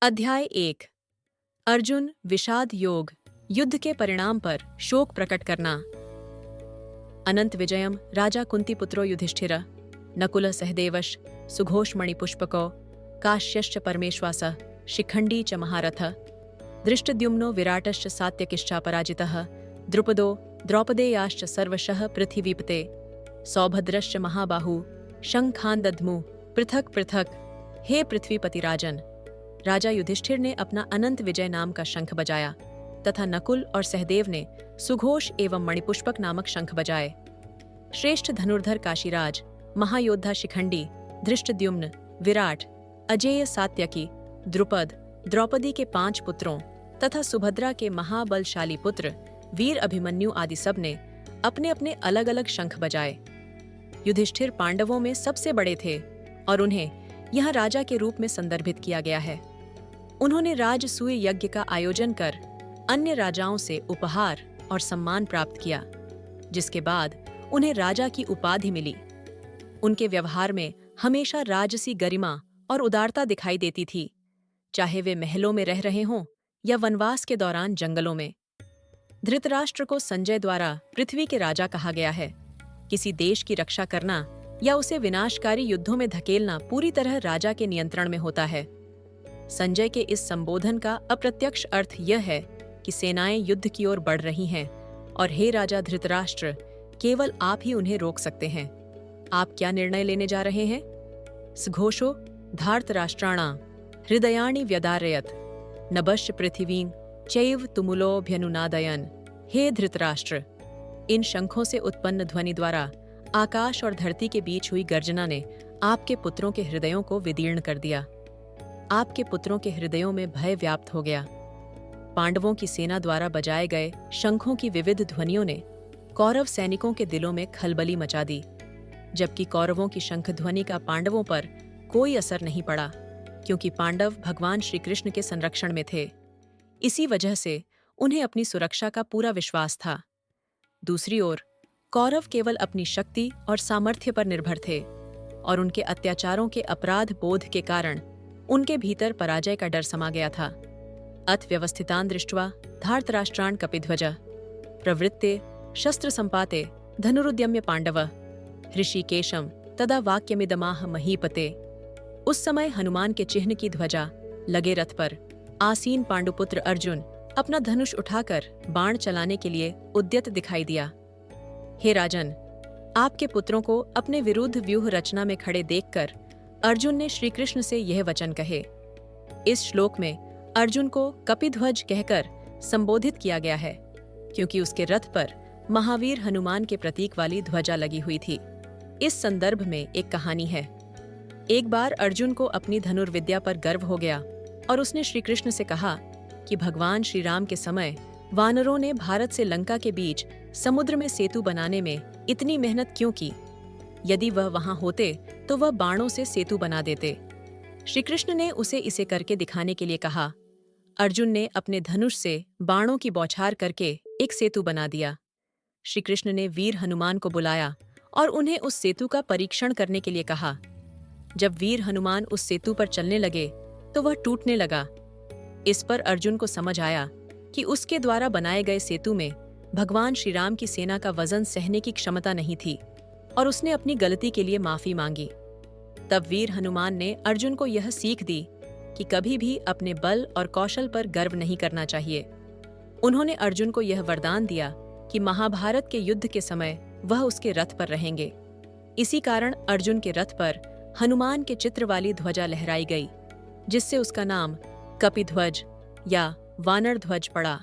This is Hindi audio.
अध्याय 1। अर्जुन विषाद योग, युद्ध के परिणाम पर शोक प्रकट करना। अनंत विजयम राजा कुंती पुत्रो युधिष्ठिर नकुल सहदेवश सुघोष मणिपुष्पको काश्यश्च परमेश्वास शिखंडी च महारथ दृष्टद्युम्नो विराटश्च सात्यकिश्चापराजितः द्रुपदो द्रौपदेयाश्च सर्वशः पृथिवीपते सौभद्रश्च महाबाहु शंखान दध्मु पृथक पृथक। हे पृथ्वीपति राजन, राजा युधिष्ठिर ने अपना अनंत विजय नाम का शंख बजाया तथा नकुल और सहदेव ने सुघोष एवं मणिपुष्पक नामक शंख बजाए। श्रेष्ठ धनुर्धर काशीराज, महायोद्धा शिखंडी, धृष्टद्युम्न, विराट, अजेय सात्यकी, द्रुपद, द्रौपदी के 5 पुत्रों तथा सुभद्रा के महाबलशाली पुत्र वीर अभिमन्यु आदि सब ने अपने अपने अलग अलग शंख बजाए। युधिष्ठिर पांडवों में सबसे बड़े थे और उन्हें यहाँ राजा के रूप में संदर्भित किया गया है। उन्होंने राजसूय यज्ञ का आयोजन कर अन्य राजाओं से उपहार और सम्मान प्राप्त किया, जिसके बाद उन्हें राजा की उपाधि मिली। उनके व्यवहार में हमेशा राजसी गरिमा और उदारता दिखाई देती थी, चाहे वे महलों में रह रहे हों या वनवास के दौरान जंगलों में। धृतराष्ट्र को संजय द्वारा पृथ्वी के राजा कहा गया है। किसी देश की रक्षा करना या उसे विनाशकारी युद्धों में धकेलना पूरी तरह राजा के नियंत्रण में होता है। संजय के इस संबोधन का अप्रत्यक्ष अर्थ यह है कि सेनाएं युद्ध की ओर बढ़ रही हैं और हे राजा धृतराष्ट्र, केवल आप ही उन्हें रोक सकते हैं। आप क्या निर्णय लेने जा रहे हैं? सुघोषो धार्तराष्ट्राणां हृदयानि व्यदारयत नभश्च पृथिवीं चैव तुमुलोऽभ्यनुनादयन्। हे धृतराष्ट्र, इन शंखों से उत्पन्न ध्वनि द्वारा आकाश और धरती के बीच हुई गर्जना ने आपके पुत्रों के हृदयों को विदीर्ण कर दिया। आपके पुत्रों के हृदयों में भय व्याप्त हो गया। पांडवों की सेना द्वारा बजाए गए शंखों की विविध ध्वनियों ने कौरव सैनिकों के दिलों में खलबली मचा दी, जबकि कौरवों की शंख ध्वनि का पांडवों पर कोई असर नहीं पड़ा, क्योंकि पांडव भगवान श्री कृष्ण के संरक्षण में थे। इसी वजह से उन्हें अपनी सुरक्षा का पूरा विश्वास था। दूसरी ओर कौरव केवल अपनी शक्ति और सामर्थ्य पर निर्भर थे और उनके अत्याचारों के अपराध बोध के कारण उनके भीतर पराजय का डर समा गया था। अथ व्यवस्थितान् दृष्ट्वा धार्तराष्ट्रान् कपिध्वज प्रवृत्ते शस्त्र संपाते धनुरुद्यम्य पांडव ऋषिकेशम तदा वाक्यमिदमाह महीपते। उस समय हनुमान के चिन्ह की ध्वजा लगे रथ पर आसीन पांडुपुत्र अर्जुन अपना धनुष उठाकर बाण चलाने के लिए उद्यत दिखाई दिया। हे राजन, आपके पुत्रों को अपने विरुद्ध व्यूह रचना में खड़े देखकर अर्जुन ने श्री कृष्ण से यह वचन कहे। इस श्लोक में अर्जुन को कपिध्वज कहकर संबोधित किया गया है, क्योंकि उसके रथ पर महावीर हनुमान के प्रतीक वाली ध्वजा लगी हुई थी। इस संदर्भ में एक कहानी है। एक बार अर्जुन को अपनी धनुर्विद्या पर गर्व हो गया और उसने श्री कृष्ण से कहा कि भगवान श्री राम के समय वानरों ने भारत से लंका के बीच समुद्र में सेतु बनाने में इतनी मेहनत क्यों की? यदि वह वहां होते तो वह बाणों से सेतु बना देते। श्री कृष्ण ने उसे इसे करके दिखाने के लिए कहा। अर्जुन ने अपने धनुष से बाणों की बौछार करके एक सेतु बना दिया। श्री कृष्ण ने वीर हनुमान को बुलाया और उन्हें उस सेतु का परीक्षण करने के लिए कहा। जब वीर हनुमान उस सेतु पर चलने लगे तो वह टूटने लगा। इस पर अर्जुन को समझ आया कि उसके द्वारा बनाए गए सेतु में भगवान श्री राम की सेना का वजन सहने की क्षमता नहीं थी और उसने अपनी गलती के लिए माफी मांगी। तब वीर हनुमान ने अर्जुन को यह सीख दी कि कभी भी अपने बल और कौशल पर गर्व नहीं करना चाहिए। उन्होंने अर्जुन को यह वरदान दिया कि महाभारत के युद्ध के समय वह उसके रथ पर रहेंगे। इसी कारण अर्जुन के रथ पर हनुमान के चित्र वाली ध्वजा लहराई गई, जिससे उसका नाम कपिध्वज या वानर ध्वज पड़ा।